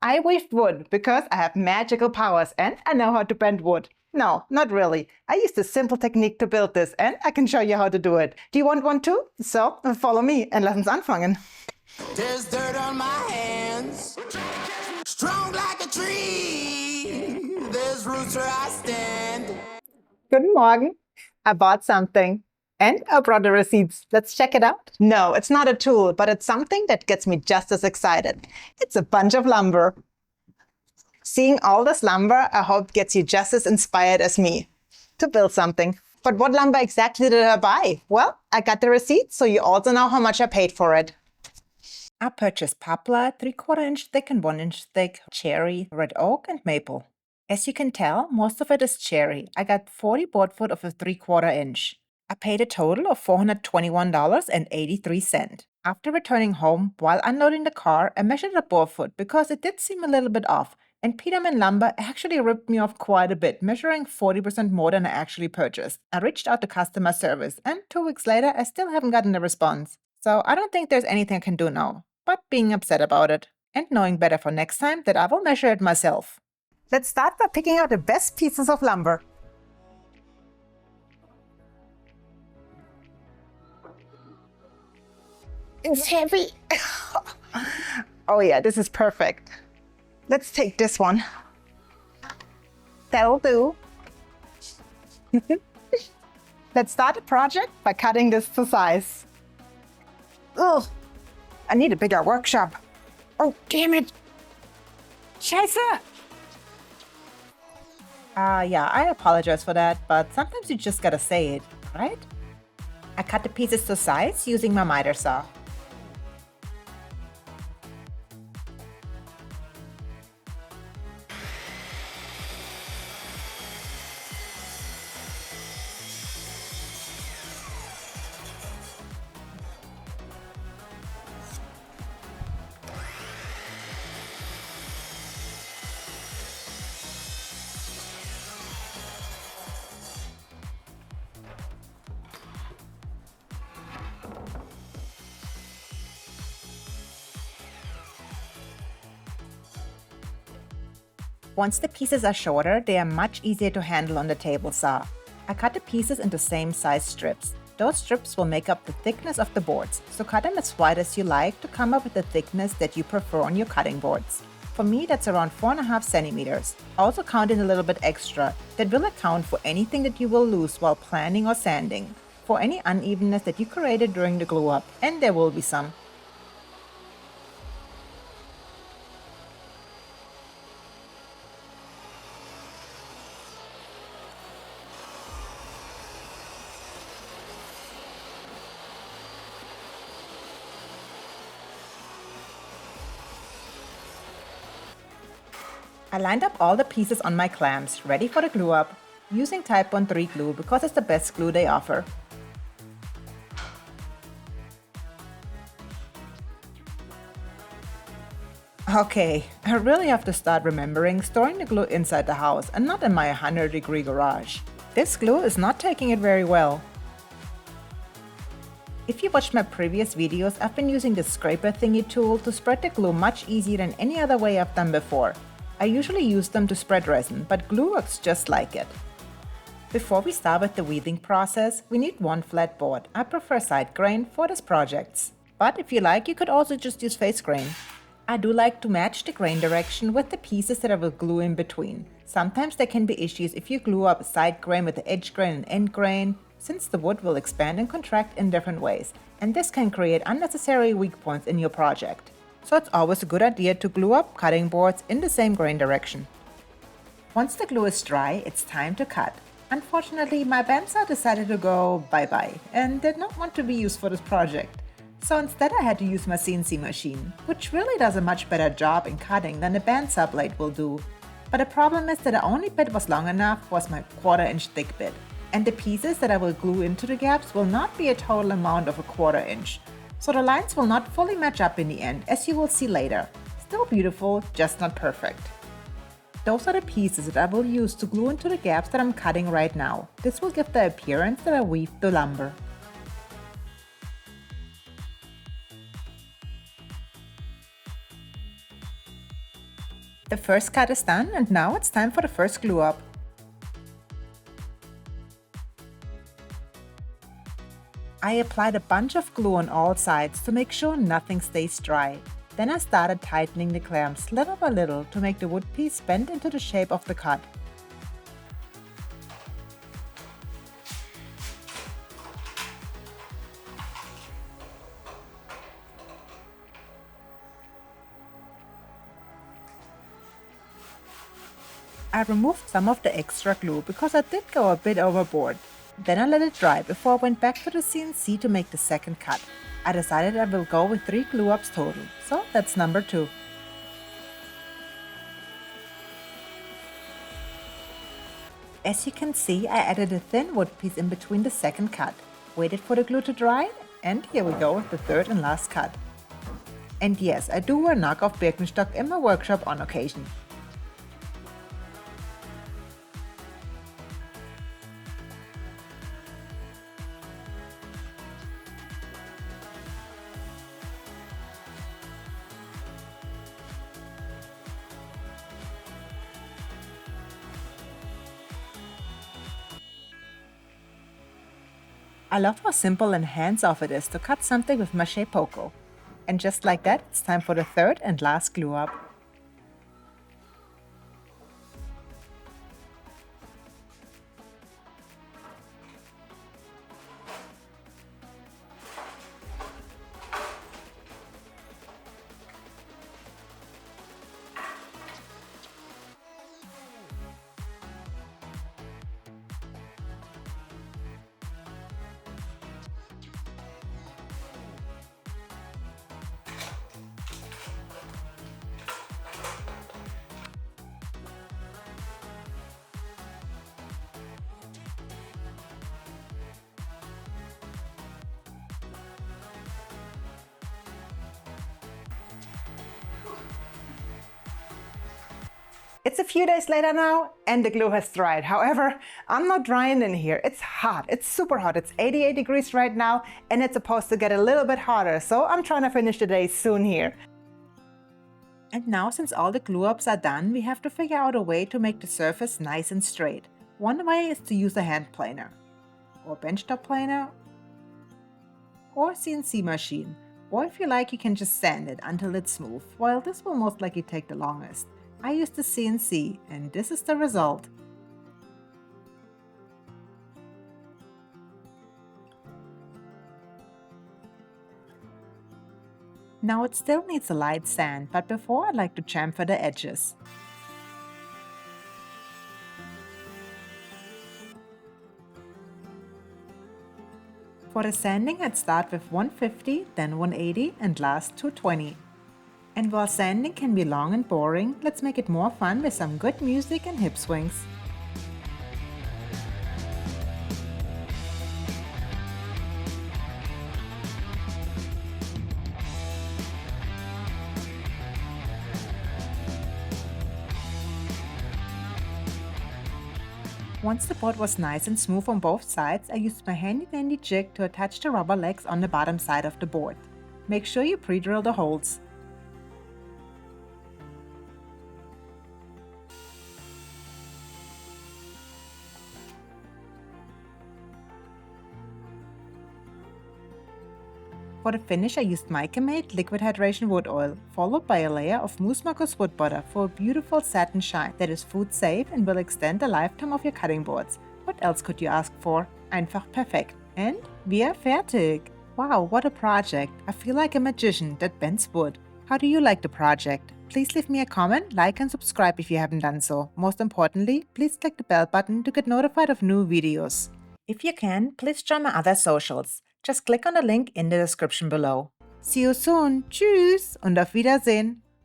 I weaved wood because I have magical powers and I know how to bend wood. No, not really. I used a simple technique to build this and I can show you how to do it. Do you want one too? So, follow me and lass uns anfangen. There's dirt on my hands, strong like a tree. There's roots where I stand. Guten Morgen. I bought something. And I brought the receipts. Let's check it out. No, it's not a tool, but it's something that gets me just as excited. It's a bunch of lumber. Seeing all this lumber, I hope gets you just as inspired as me to build something. But what lumber exactly did I buy? Well, I got the receipt, so you also know how much I paid for it. I purchased poplar, 3/4 inch thick and 1 inch thick, cherry, red oak, and maple. As you can tell, most of it is cherry. I got 40 board foot of a 3/4 inch. I paid a total of $421.83. After returning home, while unloading the car, I measured a board foot because it did seem a little bit off, and Peterman Lumber actually ripped me off quite a bit, measuring 40% more than I actually purchased. I reached out to customer service, and 2 weeks later, I still haven't gotten a response. So I don't think there's anything I can do now, but being upset about it, and knowing better for next time that I will measure it myself. Let's start by picking out the best pieces of lumber. It's heavy. Oh yeah, this is perfect. Let's take this one. That'll do. Let's start the project by cutting this to size. Ugh, I need a bigger workshop. Oh, damn it. Scheiße. Yeah, I apologize for that, but sometimes you just gotta say it, right? I cut the pieces to size using my miter saw. Once the pieces are shorter, they are much easier to handle on the table saw. I cut the pieces into same size strips. Those strips will make up the thickness of the boards, so cut them as wide as you like to come up with the thickness that you prefer on your cutting boards. For me, that's around 4.5 centimeters. Also count in a little bit extra. That will account for anything that you will lose while planing or sanding, for any unevenness that you created during the glue up, and there will be some. I lined up all the pieces on my clamps, ready for the glue up, using Type 1-3 glue because it's the best glue they offer. Okay, I really have to start remembering storing the glue inside the house and not in my 100-degree garage. This glue is not taking it very well. If you watched my previous videos, I've been using the scraper thingy tool to spread the glue much easier than any other way I've done before. I usually use them to spread resin, but glue works just like it. Before we start with the weaving process, we need one flat board. I prefer side grain for this project, but if you like, you could also just use face grain. I do like to match the grain direction with the pieces that I will glue in between. Sometimes there can be issues if you glue up a side grain with the edge grain and end grain, since the wood will expand and contract in different ways, and this can create unnecessary weak points in your project. So it's always a good idea to glue up cutting boards in the same grain direction. Once the glue is dry, it's time to cut. Unfortunately, my bandsaw decided to go bye-bye and did not want to be used for this project. So instead I had to use my CNC machine, which really does a much better job in cutting than a bandsaw blade will do. But the problem is that the only bit was long enough was my 1/4 inch thick bit. And the pieces that I will glue into the gaps will not be a total amount of a 1/4 inch. So the lines will not fully match up in the end, as you will see later. Still beautiful, just not perfect. Those are the pieces that I will use to glue into the gaps that I'm cutting right now. This will give the appearance that I weaved the lumber. The first cut is done and now it's time for the first glue up. I applied a bunch of glue on all sides to make sure nothing stays dry. Then I started tightening the clamps little by little to make the wood piece bend into the shape of the cut. I removed some of the extra glue because I did go a bit overboard. Then I let it dry before I went back to the CNC to make the second cut. I decided I will go with 3 glue ups total, so that's number 2. As you can see, I added a thin wood piece in between the second cut, waited for the glue to dry, and here we go with the third and last cut. And yes, I do wear knockoff Birkenstock in my workshop on occasion. I love how simple and hands-off it is to cut something with mache poco. And just like that, it's time for the third and last glue up. It's a few days later now and the glue has dried. However, I'm not drying in here. It's hot. It's super hot. It's 88 degrees right now and it's supposed to get a little bit hotter. So I'm trying to finish the day soon here. And now, since all the glue ups are done, we have to figure out a way to make the surface nice and straight. One way is to use a hand planer, or benchtop planer, or CNC machine. Or if you like, you can just sand it until it's smooth, while this will most likely take the longest. I used the CNC, and this is the result. Now it still needs a light sand, but before I like to chamfer the edges. For the sanding, I'd start with 150, then 180, and last 220. And while sanding can be long and boring, let's make it more fun with some good music and hip swings. Once the board was nice and smooth on both sides, I used my handy dandy jig to attach the rubber legs on the bottom side of the board. Make sure you pre-drill the holes. For the finish, I used MeikeMade liquid hydration wood oil, followed by a layer of Mousse Marcos wood butter for a beautiful satin shine that is food safe and will extend the lifetime of your cutting boards. What else could you ask for? Einfach perfekt. And wir fertig! Wow, what a project! I feel like a magician that bends wood. How do you like the project? Please leave me a comment, like and subscribe if you haven't done so. Most importantly, please click the bell button to get notified of new videos. If you can, please join my other socials. Just click on the link in the description below. See you soon. Tschüss und auf Wiedersehen.